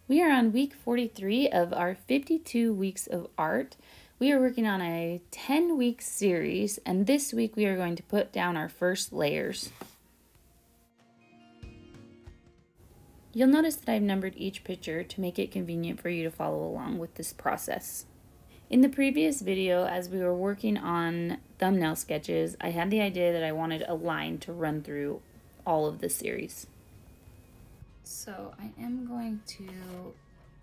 We are on week 43 of our 52 weeks of art. We are working on a 10-week series, and this week we are going to put down our first layers. You'll notice that I've numbered each picture to make it convenient for you to follow along with this process. In the previous video, as we were working on thumbnail sketches, I had the idea that I wanted a line to run through all of the series. So I am going to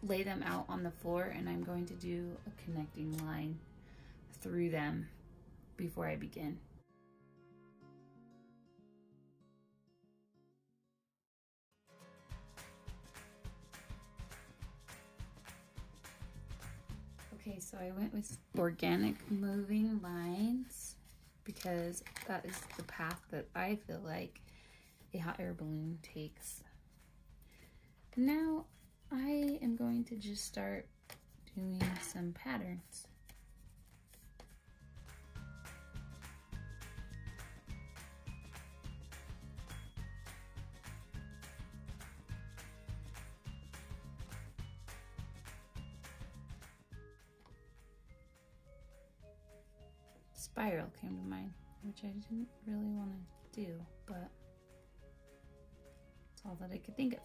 lay them out on the floor, and I'm going to do a connecting line through them before I begin. Okay, so I went with organic moving lines because that is the path that I feel like a hot air balloon takes. Now I am going to just start doing some patterns. Spiral came to mind, which I didn't really want to do, but it's all that I could think of.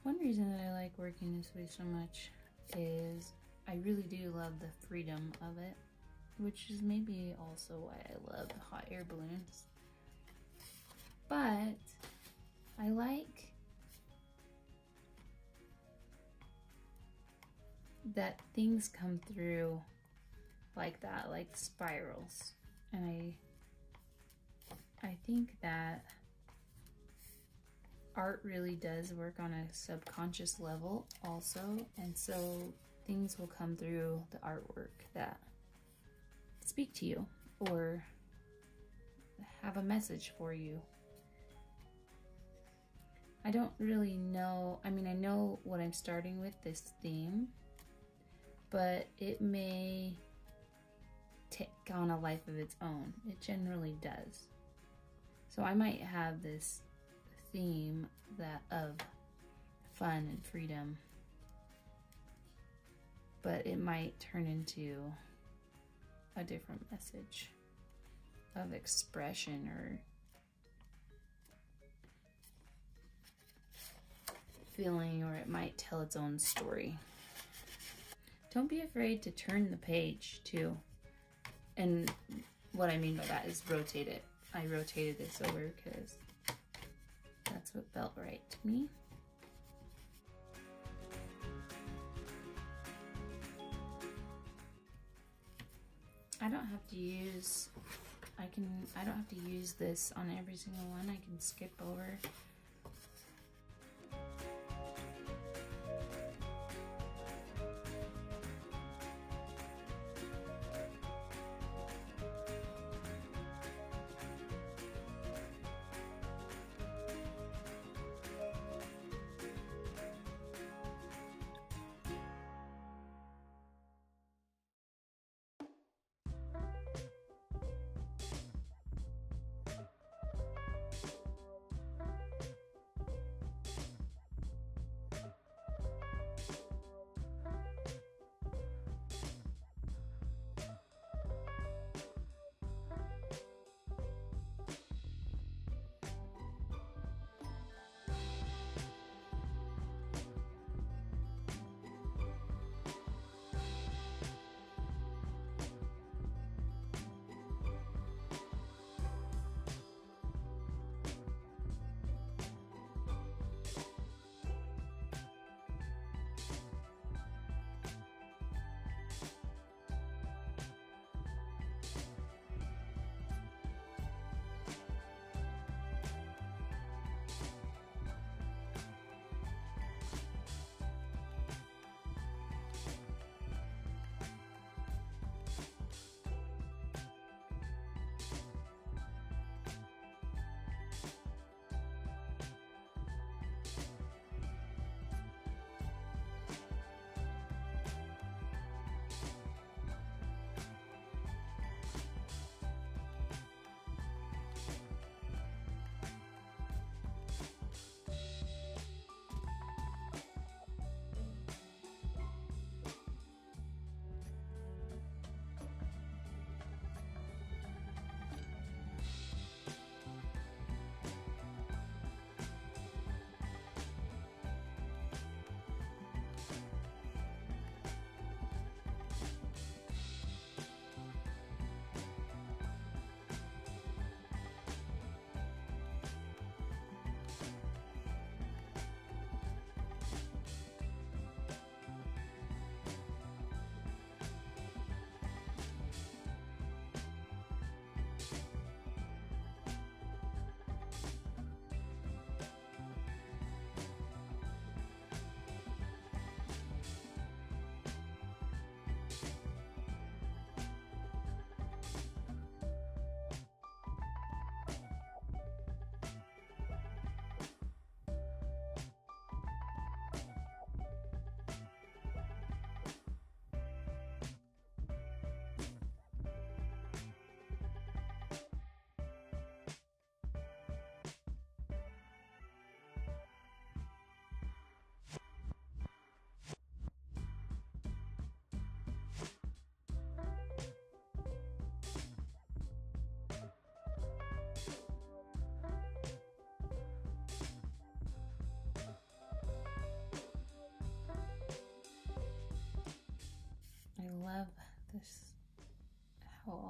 One reason that I like working this way so much is I really do love the freedom of it, which is maybe also why I love hot air balloons. But I like that things come through like that, like spirals. And I think that art really does work on a subconscious level also, and so things will come through the artwork that speak to you or have a message for you. I don't really know, I mean, I know what I'm starting with, this theme, but it may take on a life of its own. It generally does. So I might have this theme that of fun and freedom, but it might turn into a different message of expression or feeling, or it might tell its own story. Don't be afraid to turn the page too. And what I mean by that is rotate it. I rotated this over because that's what felt right to me. I don't have to use, I don't have to use this on every single one. I can skip over.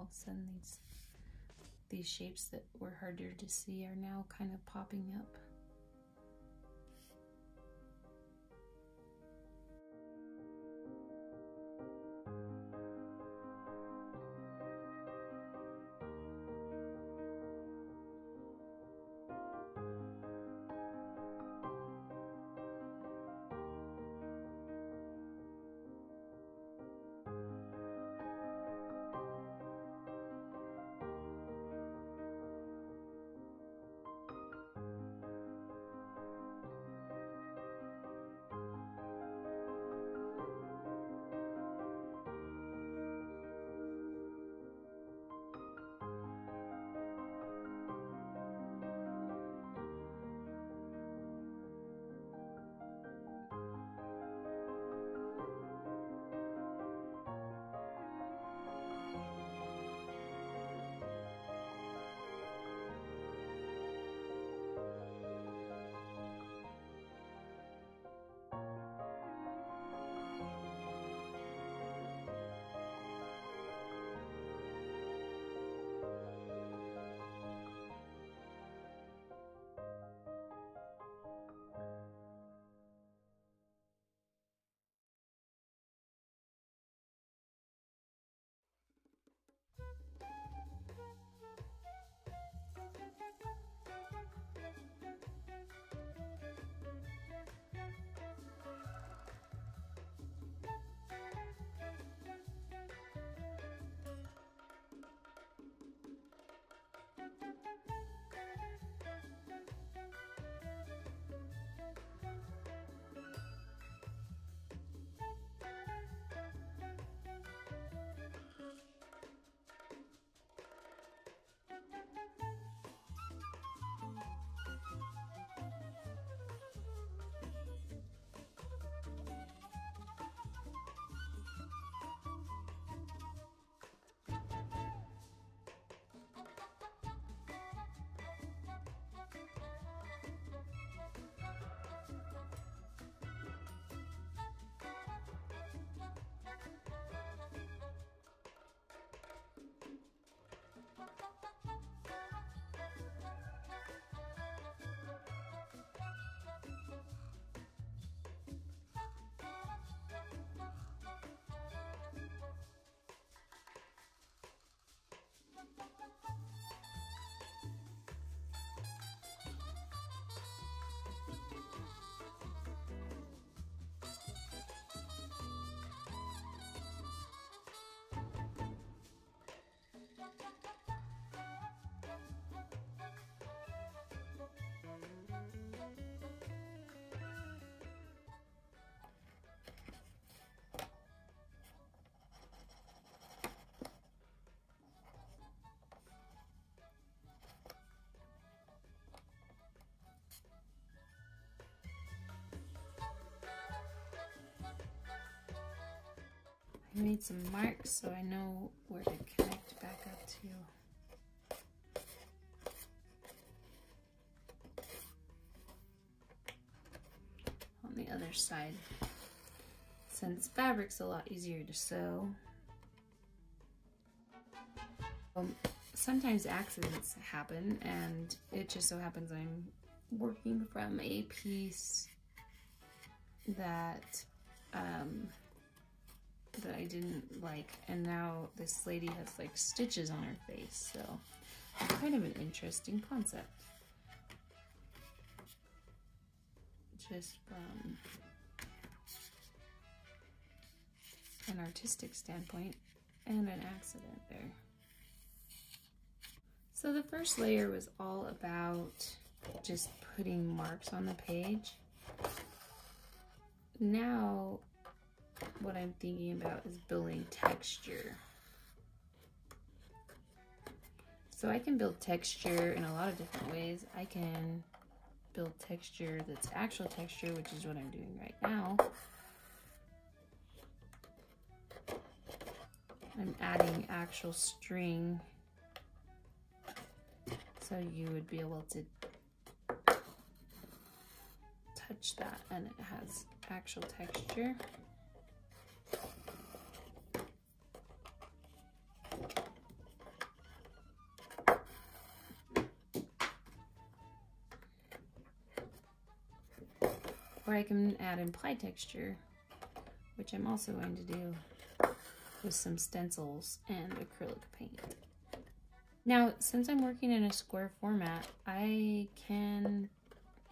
all of a sudden these shapes that were harder to see are now kind of popping up. I made some marks so I know where to connect back up to. On the other side, since fabric's a lot easier to sew. Sometimes accidents happen, and it just so happens I'm working from a piece that that I didn't like, and now this lady has like stitches on her face, so it's kind of an interesting concept. Just from an artistic standpoint, and an accident there. So the first layer was all about just putting marks on the page. Now what I'm thinking about is building texture. So I can build texture in a lot of different ways. I can build texture that's actual texture, which is what I'm doing right now. I'm adding actual string, so you would be able to touch that and it has actual texture. Or I can add implied texture, which I'm also going to do with some stencils and acrylic paint. Now, since I'm working in a square format, I can,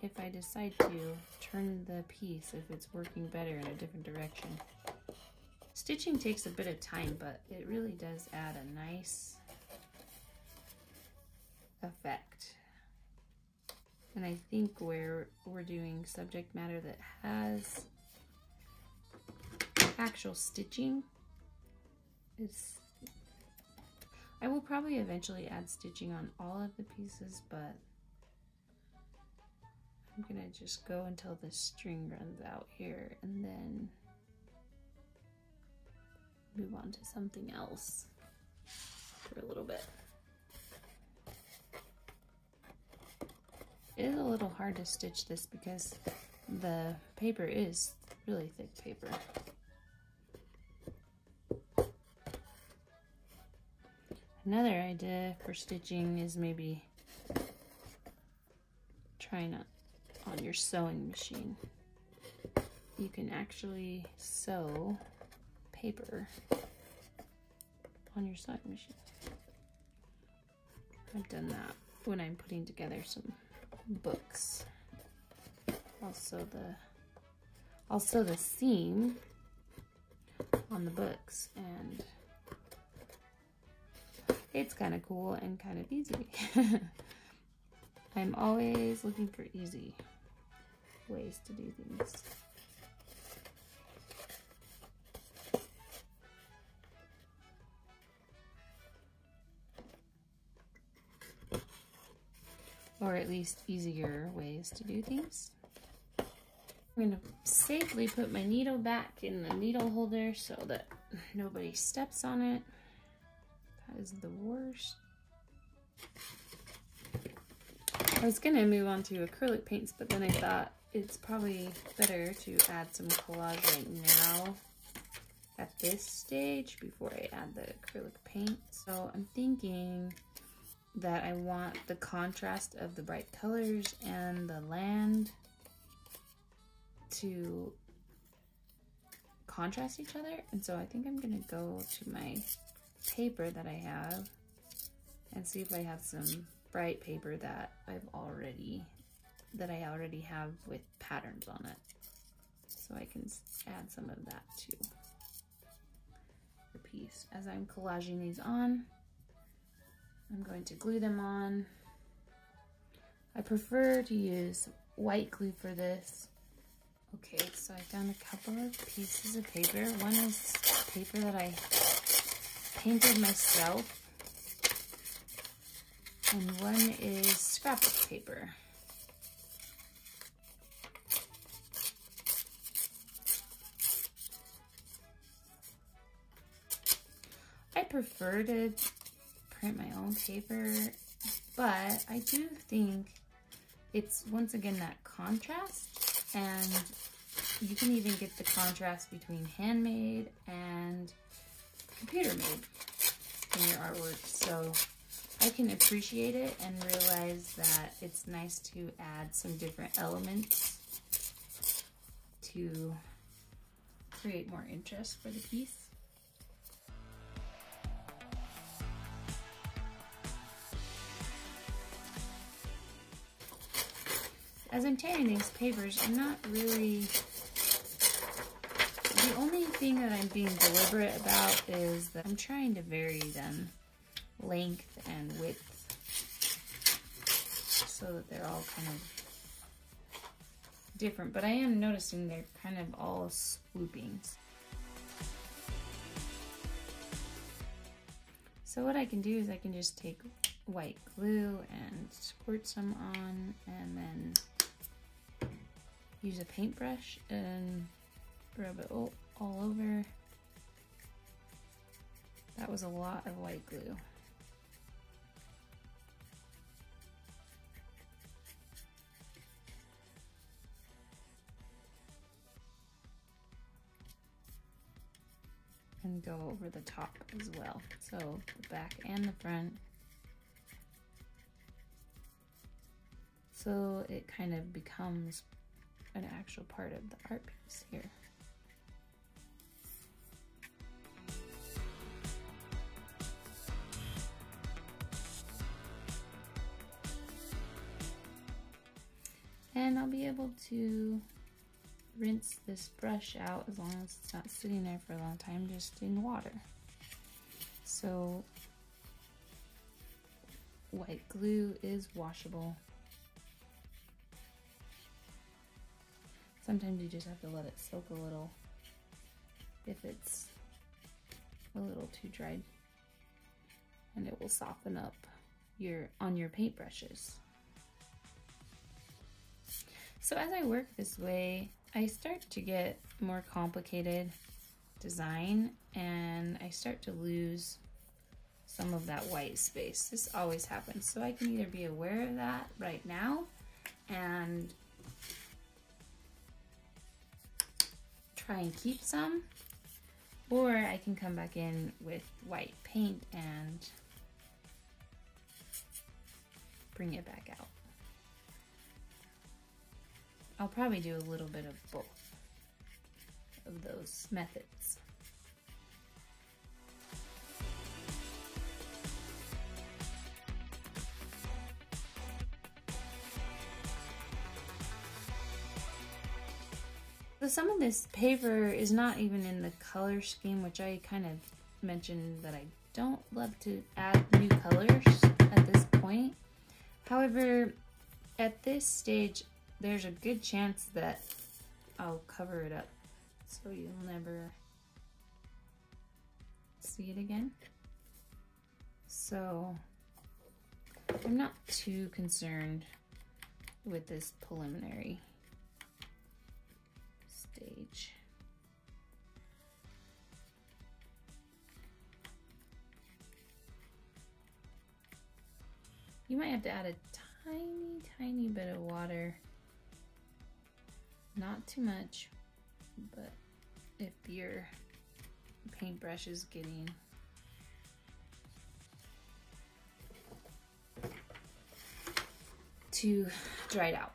if I decide to, turn the piece if it's working better in a different direction. Stitching takes a bit of time, but it really does add a nice effect. And I think where we're doing subject matter that has actual stitching, I will probably eventually add stitching on all of the pieces, but I'm gonna just go until the string runs out here and then move on to something else for a little bit. It is a little hard to stitch this because the paper is really thick paper. Another idea for stitching is maybe trying it on your sewing machine. You can actually sew paper on your sewing machine. I've done that when I'm putting together some books. I'll sew the seam on the books, and it's kind of cool and kind of easy. I'm always looking for easy ways to do things. Or at least easier ways to do things. I'm going to safely put my needle back in the needle holder so that nobody steps on it. That is the worst. I was going to move on to acrylic paints, but then I thought it's probably better to add some collage right now at this stage before I add the acrylic paint. So I'm thinking that I want the contrast of the bright colors and the land to contrast each other. And so I think I'm gonna go to my paper that I have and see if I have some bright paper that I already have with patterns on it. So I can add some of that to the piece. As I'm collaging these on, I'm going to glue them on. I prefer to use white glue for this. Okay, so I found a couple of pieces of paper. One is paper that I painted myself, and one is scrapbook paper. I prefer to print my own paper, but I do think it's once again that contrast, and you can even get the contrast between handmade and computer made in your artwork. So I can appreciate it and realize that it's nice to add some different elements to create more interest for the piece. As I'm tearing these papers, I'm not really, the only thing that I'm being deliberate about is that I'm trying to vary them length and width so that they're all kind of different, but I am noticing they're kind of all swoopings. So what I can do is I can just take white glue and squirt some on, and then use a paintbrush and rub it all over. That was a lot of white glue. And go over the top as well. So the back and the front. So it kind of becomes an actual part of the art piece here. And I'll be able to rinse this brush out as long as it's not sitting there for a long time, just in water. So white glue is washable. Sometimes you just have to let it soak a little if it's a little too dried, and it will soften up on your paintbrushes. So as I work this way, I start to get more complicated design, and I start to lose some of that white space. This always happens. So I can either be aware of that right now and try and keep some, or I can come back in with white paint and bring it back out. I'll probably do a little bit of both of those methods. So some of this paper is not even in the color scheme, which I kind of mentioned that I don't love to add new colors at this point. However, at this stage, there's a good chance that I'll cover it up so you'll never see it again. So I'm not too concerned with this preliminary stage. You might have to add a tiny bit of water. Not too much, but if your paintbrush is getting too dried out.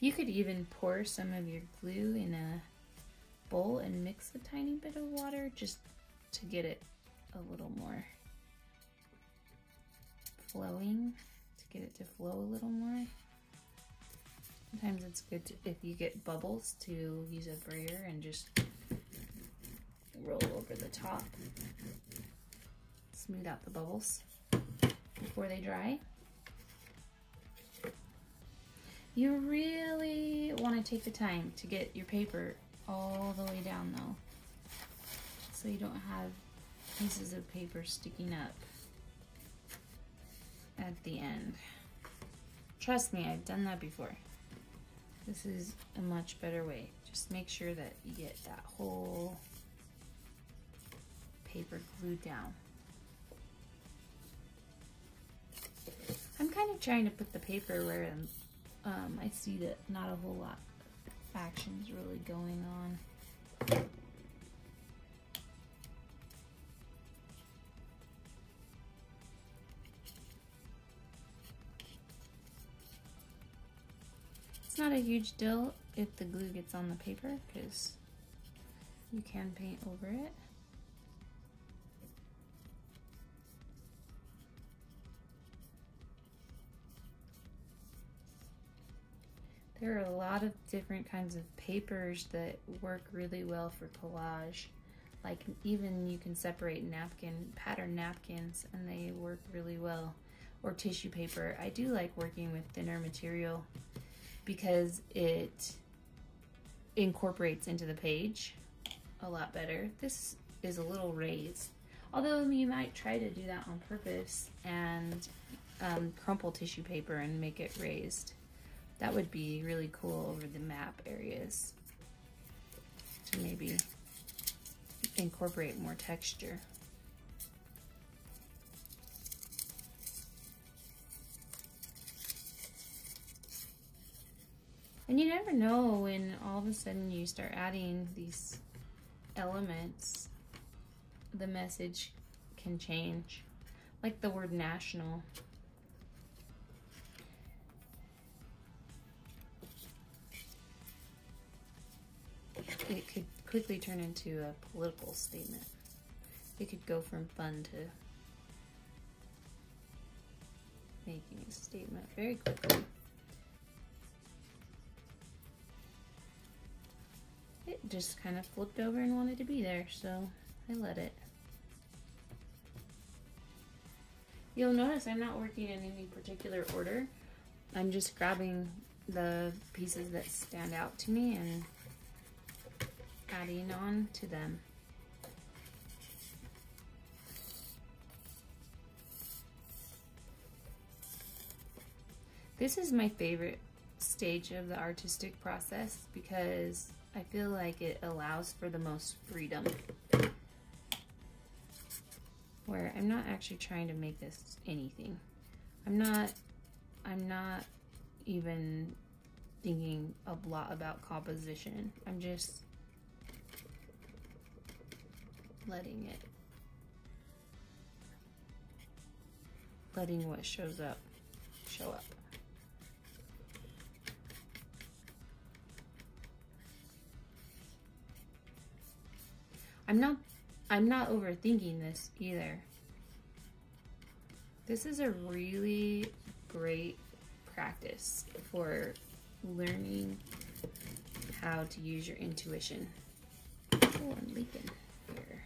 You could even pour some of your glue in a bowl and mix a tiny bit of water just to get it a little more flowing, to get it to flow a little more. Sometimes it's good to, if you get bubbles, to use a brayer and just roll over the top. Smooth out the bubbles before they dry. You really want to take the time to get your paper all the way down though, so you don't have pieces of paper sticking up at the end. Trust me, I've done that before. This is a much better way. Just make sure that you get that whole paper glued down. I'm kind of trying to put the paper where I see that not a whole lot of action's really going on. It's not a huge deal if the glue gets on the paper, because you can paint over it. There are a lot of different kinds of papers that work really well for collage. Like even you can separate pattern napkins, and they work really well. Or tissue paper. I do like working with thinner material because it incorporates into the page a lot better. This is a little raised. Although you might try to do that on purpose and crumple tissue paper and make it raised. That would be really cool over the map areas to maybe incorporate more texture. And you never know when all of a sudden you start adding these elements, the message can change. Like the word national. it could quickly turn into a political statement. It could go from fun to making a statement very quickly. It just kind of flipped over and wanted to be there, so I let it. You'll notice I'm not working in any particular order. I'm just grabbing the pieces that stand out to me and adding on to them. This is my favorite stage of the artistic process because I feel like it allows for the most freedom, where I'm not actually trying to make this anything. I'm not even thinking a lot about composition. I'm just letting what shows up show up. I'm not overthinking this either. This is a really great practice for learning how to use your intuition. Oh, I'm leaking here.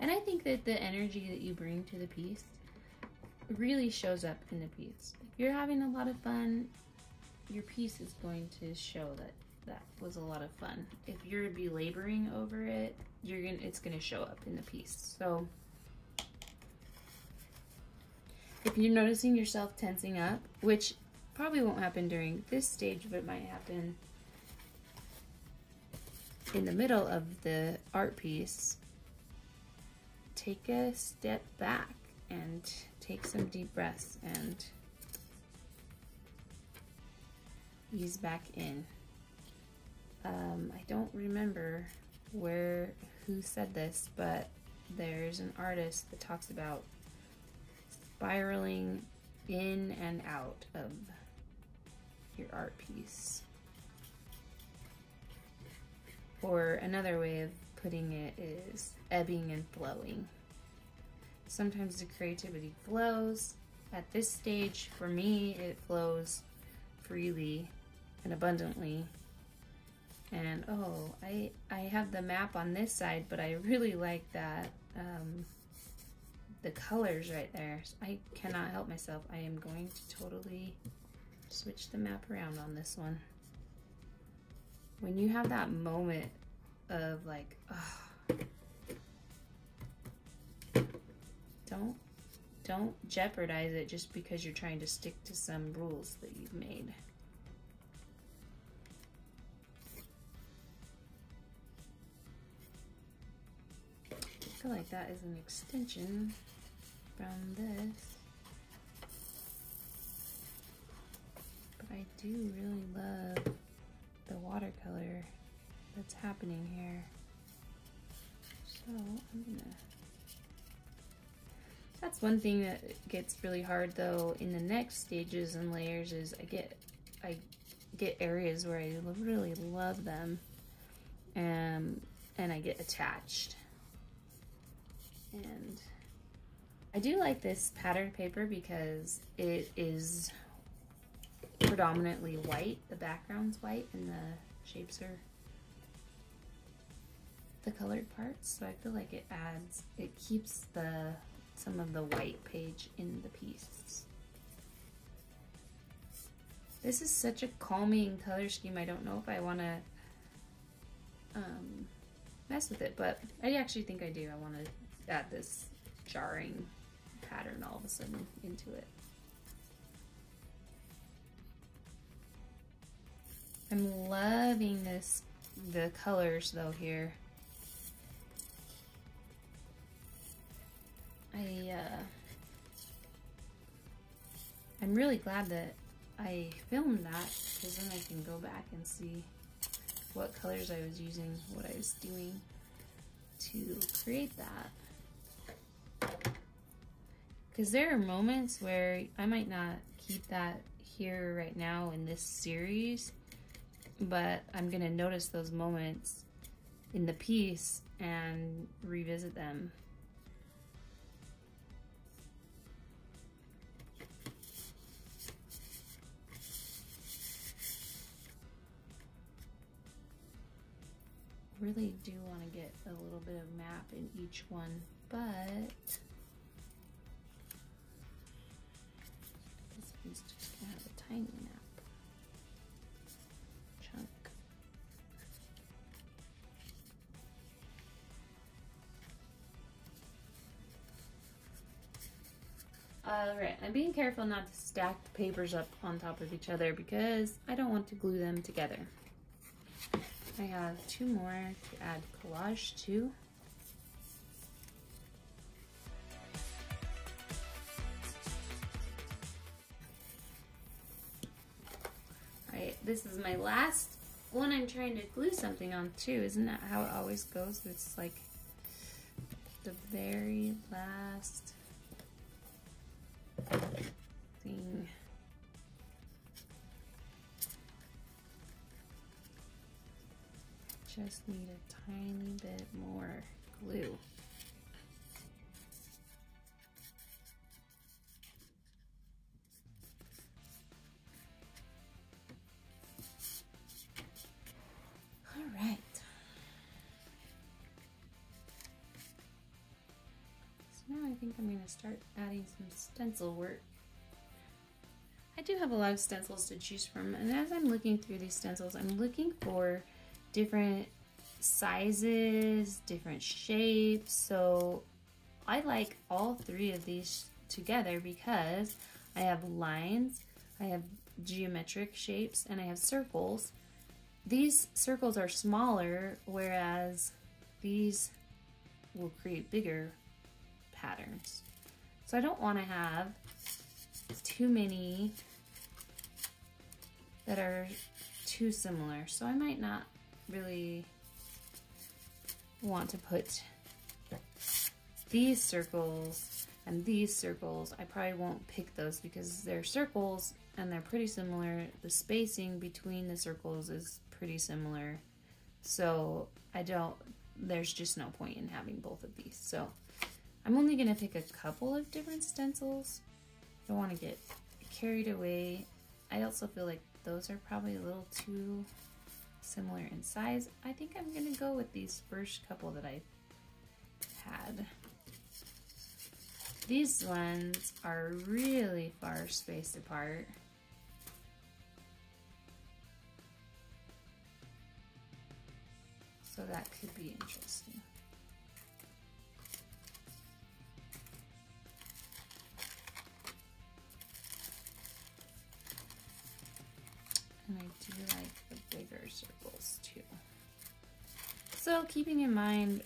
And I think that the energy that you bring to the piece really shows up in the piece. If you're having a lot of fun, your piece is going to show that that was a lot of fun. If you're belaboring over it, it's gonna show up in the piece. So if you're noticing yourself tensing up, which probably won't happen during this stage, but it might happen in the middle of the art piece, take a step back and take some deep breaths and ease back in. I don't remember who said this, but there's an artist that talks about spiraling in and out of your art piece. Or another way of putting it is ebbing and flowing. Sometimes the creativity flows. At this stage, for me, it flows freely and abundantly. And oh, I have the map on this side, but I really like that the colors right there. So I cannot help myself. I am going to totally switch the map around on this one. When you have that moment of like, don't jeopardize it just because you're trying to stick to some rules that you've made. I feel like that is an extension from this, but I do really love the watercolor that's happening here. So I'm gonna, that's one thing that gets really hard though in the next stages and layers is I get areas where I really love them and I get attached. And I do like this pattern paper because it is predominantly white. The background's white and the shapes are the colored parts. So I feel like it keeps some of the white page in the piece. This is such a calming color scheme. I don't know if I want to mess with it, but I actually think I do. I want to add this jarring pattern all of a sudden into it. I'm loving the colors though here. I'm really glad that I filmed that because then I can go back and see what colors I was using, what I was doing to create that. Because there are moments where I might not keep that here right now in this series, but I'm gonna notice those moments in the piece and revisit them. Really do want to get a little bit of map in each one, but this one's just gonna have a tiny map chunk. Alright, I'm being careful not to stack the papers up on top of each other because I don't want to glue them together. I have 2 more to add collage to. Alright, this is my last one I'm trying to glue something on too. Isn't that how it always goes? It's like the very last thing. Just need a tiny bit more glue. All right. So now I think I'm going to start adding some stencil work. I do have a lot of stencils to choose from, and as I'm looking through these stencils, I'm looking for different sizes, different shapes. So I like all 3 of these together because I have lines, I have geometric shapes, and I have circles. These circles are smaller, whereas these will create bigger patterns. So I don't want to have too many that are too similar. So I might not really want to put these circles and these circles. I probably won't pick those because they're circles and they're pretty similar. The spacing between the circles is pretty similar. So there's just no point in having both of these. So I'm only gonna pick a couple of different stencils. I don't want to get carried away. I also feel like those are probably a little too similar in size. I think I'm gonna go with these first couple that I had. These ones are really far spaced apart. So that could be interesting. And I do like the bigger circles too. So keeping in mind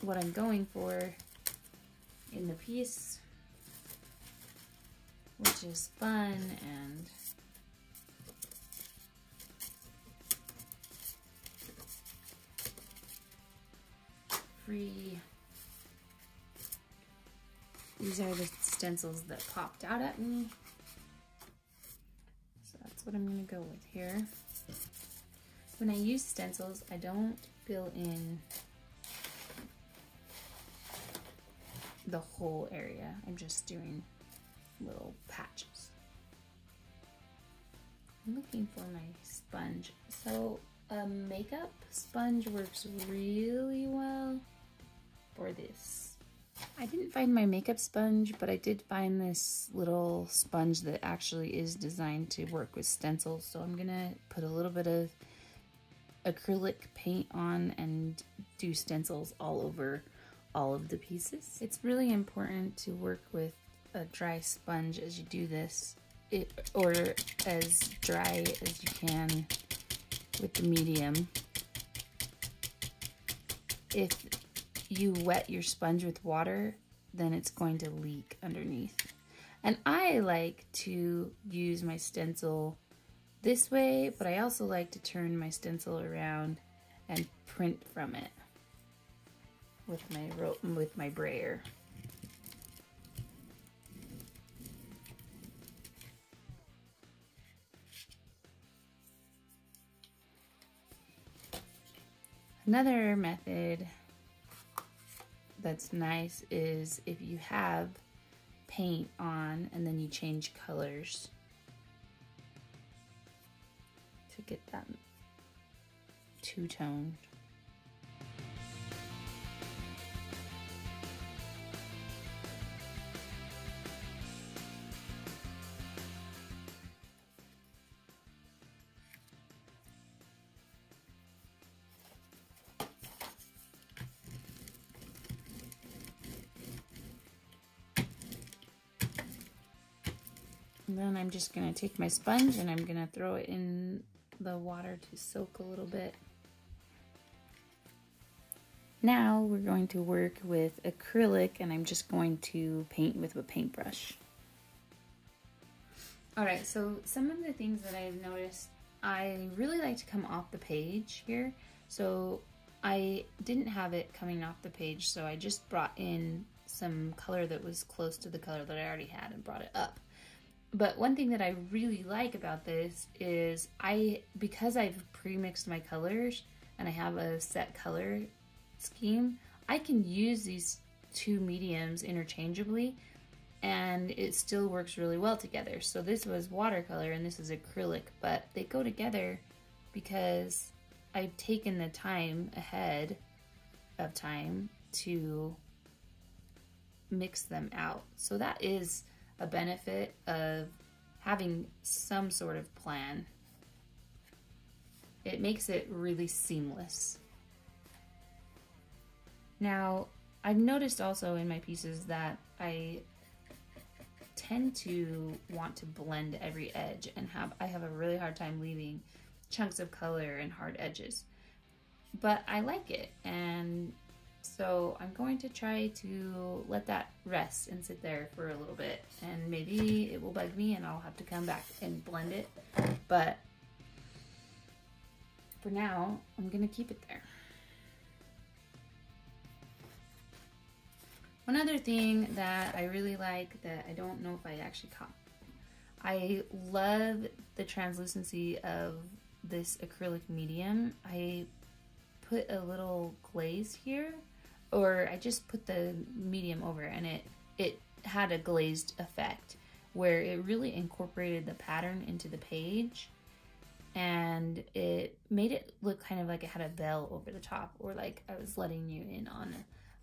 what I'm going for in the piece, which is fun and free. These are the stencils that popped out at me. That's what I'm going to go with here. When I use stencils, I don't fill in the whole area. I'm just doing little patches. I'm looking for my sponge. So a makeup sponge works really well for this. I didn't find my makeup sponge, but I did find this little sponge that actually is designed to work with stencils. So I'm gonna put a little bit of acrylic paint on and do stencils all over all of the pieces. It's really important to work with a dry sponge as you do this, or as dry as you can with the medium. If you wet your sponge with water, then it's going to leak underneath. And I like to use my stencil this way, but I also like to turn my stencil around and print from it with my brayer. Another method that's nice is if you have paint on and then you change colors to get that two-toned. And then I'm just gonna take my sponge and I'm gonna throw it in the water to soak a little bit. Now we're going to work with acrylic and I'm just going to paint with a paintbrush. Alright, so some of the things that I've noticed, I really like to come off the page here. So I didn't have it coming off the page, so I just brought in some color that was close to the color that I already had and brought it up. But one thing that I really like about this is because I've pre-mixed my colors and I have a set color scheme, I can use these two mediums interchangeably and it still works really well together. So this was watercolor and this is acrylic, but they go together because I've taken the time ahead of time to mix them out. So that is a benefit of having some sort of plan. It makes it really seamless. Now, I've noticed also in my pieces that I tend to want to blend every edge and I have a really hard time leaving chunks of color and hard edges. But I like it, and so I'm going to try to let that rest and sit there for a little bit, and maybe it will bug me and I'll have to come back and blend it. But for now, I'm gonna keep it there. One other thing that I really like that I don't know if I actually caught, I love the translucency of this acrylic medium. I put a little glaze here, or I just put the medium over and it had a glazed effect where it really incorporated the pattern into the page and it made it look kind of like it had a bell over the top, or like I was letting you in on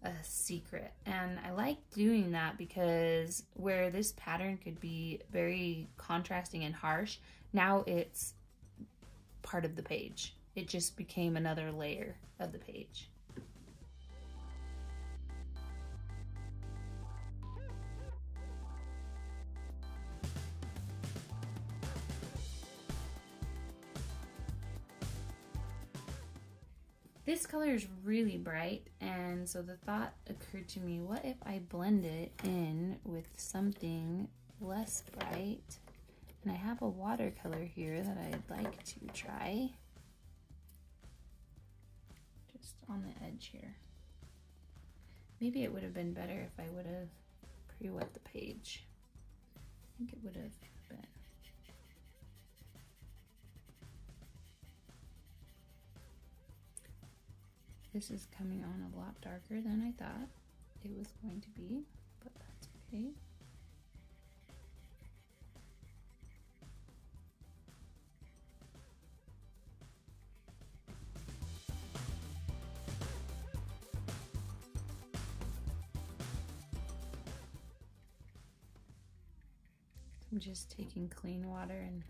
a secret. And I like doing that because where this pattern could be very contrasting and harsh, now it's part of the page. It just became another layer of the page. This color is really bright, and so the thought occurred to me, what if I blend it in with something less bright? And I have a watercolor here that I'd like to try. Just on the edge here. Maybe it would have been better if I would have pre-wet the page. I think it would have been. This is coming on a lot darker than I thought it was going to be, but that's okay. I'm just taking clean water and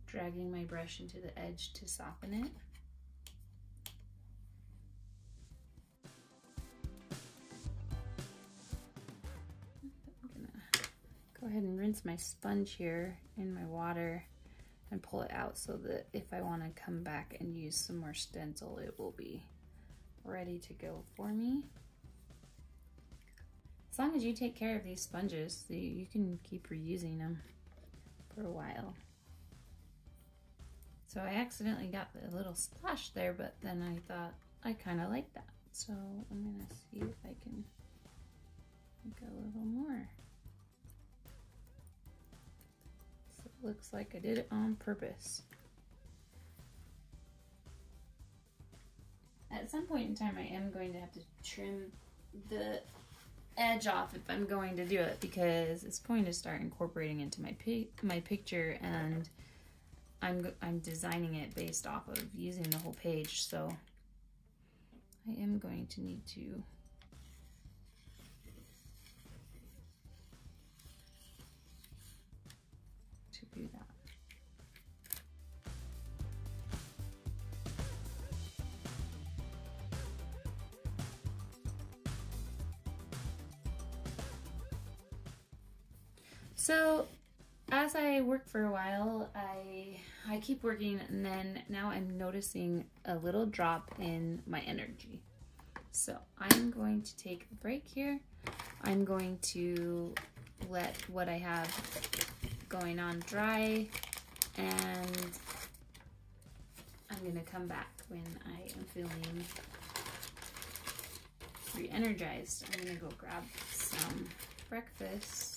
dragging my brush into the edge to soften it. Go ahead and rinse my sponge here in my water and pull it out so that if I want to come back and use some more stencil, it will be ready to go for me. As long as you take care of these sponges, you can keep reusing them for a while. So I accidentally got a little splash there, but then I thought I kind of like that. So I'm gonna see if I can make a little more. It looks like I did it on purpose. At some point in time I am going to have to trim the edge off if I'm going to do it, because it's going to start incorporating into my picture, and I'm designing it based off of using the whole page, so I am going to need to do that. So as I work for a while, I keep working, and then now I'm noticing a little drop in my energy. So I'm going to take a break here. I'm going to let what I have going on dry, and I'm gonna come back when I am feeling re-energized. I'm gonna go grab some breakfast.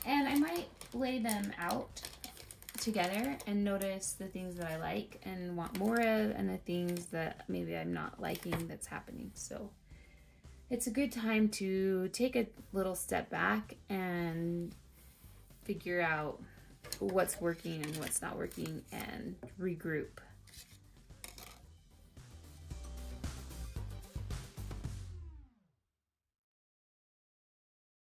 And I might lay them out together and notice the things that I like and want more of, and the things that maybe I'm not liking that's happening. So it's a good time to take a little step back and figure out what's working and what's not working and regroup.